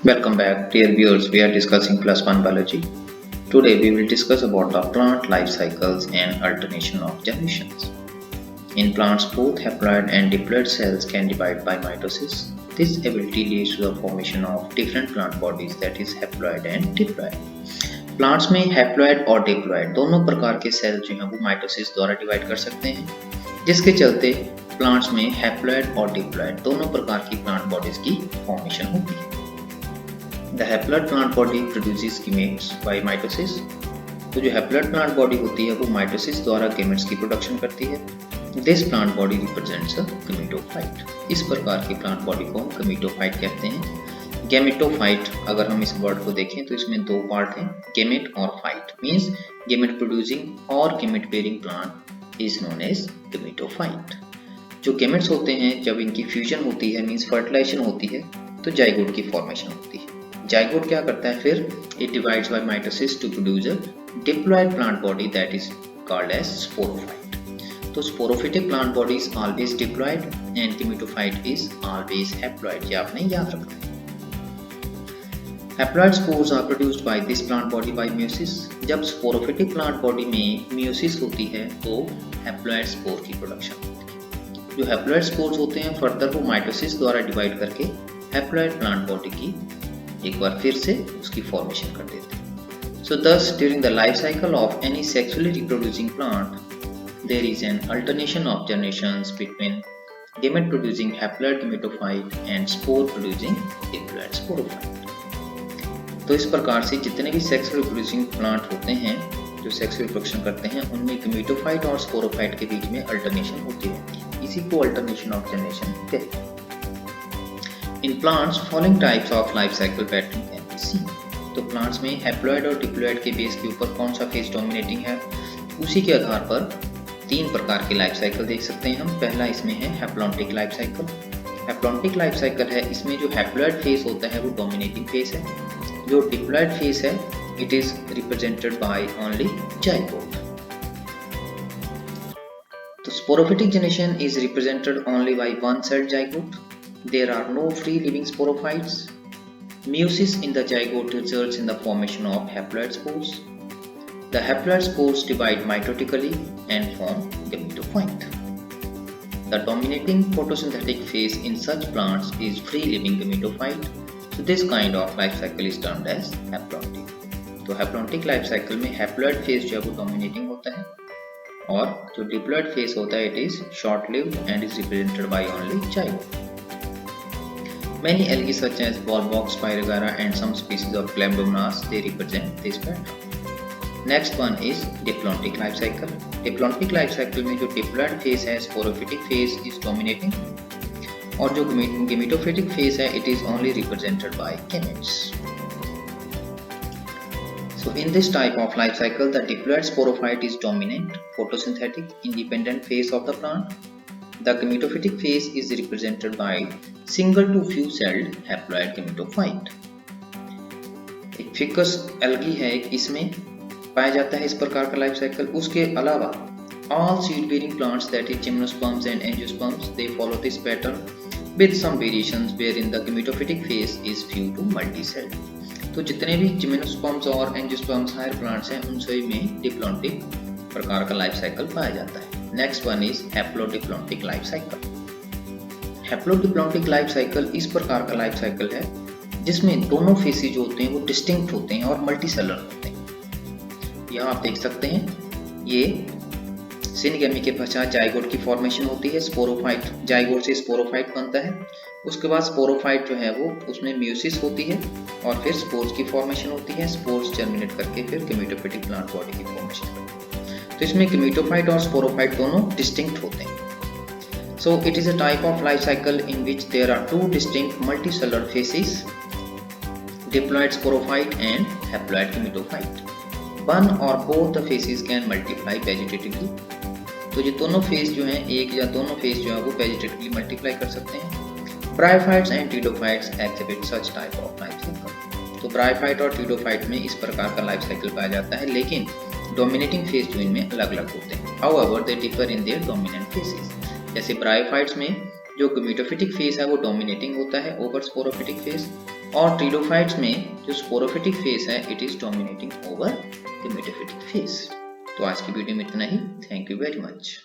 Welcome back, dear viewers. We are discussing plus one biology. Today we will discuss about the plant life cycles and alternation of generations. In plants, both haploid and diploid cells can divide by mitosis. This ability leads to the formation of different plant bodies, that is haploid and diploid. Plants में haploid और diploid दोनों प्रकार के cell जो हैं वो mitosis द्वारा divide कर सकते हैं, जिसके चलते प्लांट्स में हैप्लॉइड और डिप्लॉइड दोनों प्रकार की प्लांट बॉडीज की फॉर्मेशन होती है। The haploid plant body produces gametes by mitosis. तो जो haploid plant body होती है वो माइटोसिस द्वारा gametes की प्रोडक्शन करती है। This plant body represents a gametophyte. इस प्रकार की plant body को हम gametophyte कहते हैं। Gametophyte अगर हम इस वर्ड को देखें तो इसमें दो पार्ट हैं, gamete और phyte. Means gamete producing और gamete bearing plant is known as gametophyte. जो gametes होते हैं जब इनकी फ्यूजन होती है मीन्स फर्टिलाइजेशन होती है तो जाइगोट की फॉर्मेशन होती है। जाइगोट क्या करता है फिर it divides by mitosis to produce a diploid plant body that is called as sporophyte. तो sporophytic plant body is always diploid and gametophyte is always haploid. ये आपने याद रखना है। Haploid spores are produced by this plant body by meiosis. जब sporophytic plant body में meiosis होती है तो हैप्लॉइड स्पोर की प्रोडक्शन होती है। जो हैप्लॉइड स्पोर्स होते हैं फर्दर वो माइटोसिस द्वारा डिवाइड करके हैप्लॉइड प्लांट बॉडी की एक बार फिर से उसकी फॉर्मेशन कर देते हैं। So thus during the life cycle of any sexually reproducing plant, there is an alternation of generations between gamete producing haploid gametophyte and spore producing diploid sporophyte. तो इस प्रकार से जितने भी सेक्स रिप्रोड्यूसिंग प्लांट होते हैं जो सेक्स रिप्रोडक्शन करते हैं उनमें गेमेटोफाइट और स्पोरोफाइट के बीच में अल्टरनेशन होती रहती है। इसी को अल्टरनेशन ऑफ जनरेशन कहते हैं। In plants, following types of life cycle pattern can be seen. तो प्लांट्स में हैप्लॉइड और डिप्लॉइड के बेस के ऊपर कौन सा फेज डोमिनेटिंग है उसी के आधार पर तीन प्रकार के लाइफ साइकिल देख सकते हैं हम। पहला इसमें है haplontic life cycle. Haplontic life cycle है इसमें जो हैप्लॉइड फेज होता है वो डोमिनेटिंग फेज है। जो डिप्लॉइड फेज है it is represented by only zygote. तो sporophytic generation is represented only by one celled zygote. There are no free living sporophytes. Meiosis in the zygote results in the formation of haploid spores. The haploid spores divide mitotically and form gametophyte. The dominating photosynthetic phase in such plants is free living gametophyte. So this kind of life cycle is termed as haplontic. तो haplontic life cycle में haploid phase जो है वो dominating होता है और जो diploid phase होता है it is short lived and is represented by only zygote. Many algae such as Volvox, Spirogara and some species of Glamdomonas they represent this pattern. Next one is diplontic life cycle. Diplontic life cycle में जो diploid phase है sporophytic phase is dominating और जो gametophytic phase है it is only represented by gametes. So in this type of life cycle the diploid sporophyte is dominant photosynthetic independent phase of the plant. The gametophytic phase is represented by single to few celled haploid gametophyte. एक ficus algae है इसमें पाया जाता है इस प्रकार का life cycle. उसके अलावा all seed bearing plants that is gymnosperms and angiosperms they follow this pattern with some variations wherein the gametophytic phase is few to multicelled. तो जितने भी जिम्नोस्पर्म्स और एंजियोस्पर्म्स हायर प्लांट्स हैं उन सभी में डिप्लॉन्टिक प्रकार का लाइफ साइकिल पाया जाता है। Next one is haplodiplontic life cycle. Haplodiplontic life cycle इस प्रकार का लाइफ साइकिल है जिसमें दोनों फेसेज जो होते हैं वो डिस्टिंक्ट होते हैं और मल्टीसेलर होते हैं। यहाँ आप देख सकते हैं ये सिनगेमी के पश्चात जाइगोट की फॉर्मेशन होती है। स्पोरोफाइट जाइगोट से स्पोरोफाइट बनता है। उसके बाद स्पोरोफाइट जो है वो उसमें म्यूसिस होती है और फिर स्पोर्स की फॉर्मेशन होती है। स्पोर्स जर्मिनेट करके फिर गेमेटोफिटिक प्लांट बॉडी की फॉर्मेशन होती है। तो इसमें गेमेटोफाइट और स्पोरोफाइट दोनों डिस्टिंक्ट होते हैं। So it is a type of life cycle in which there are two distinct multicellular phases, diploid sporophyte and haploid gametophyte. One or both the phases can multiply vegetatively. तो ये दोनों phase जो हैं एक या दोनों फेज जो है वो वेजिटेटिवली मल्टीप्लाई कर सकते हैं। Bryophytes and pteridophytes exhibit such type of life cycle. तो ब्रायोफाइट और टीडोफाइट में इस प्रकार का लाइफ साइकिल पाया जाता है लेकिन डोमिनेटिंग फेज जो इनमें अलग अलग होते हैं। However, they differ in their dominant phases. जैसे ब्रायोफाइट्स में जो गेमेटोफिटिक फेज है वो डोमिनेटिंग होता है ओवर स्पोरोफिटिक फेज और ट्रिडोफाइट्स में जो स्पोरोफिटिक फेस है it is dominating over the gametophytic phase. तो आज की वीडियो में इतना ही। Thank you very much.